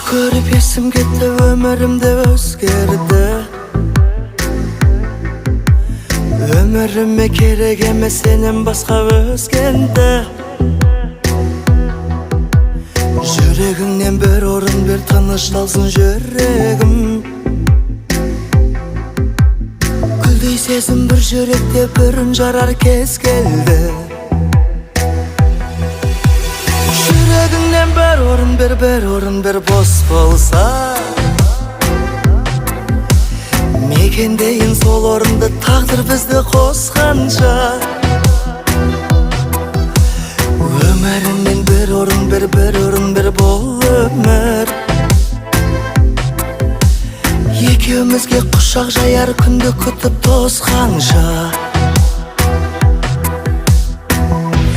көріп есім кетті, өмірімде өзгерді. Өміріме керек емес сенен басқа өзгенді. Жүрегіңнен бір орын бер, тынышталсын жүрегім. Гүлдей сезім бір жүректе, бір үн жарар кез келді. Жүрегіңнен бір орын бер, бір орын бер, бос болса. Мекендейін сол орынды, тағдыр бізді қосқанша. Өміріңнен бір орын бер, бір орын бер, бол өмір. Екеумізге құшақ жаяр күнді күтіп тосқанша.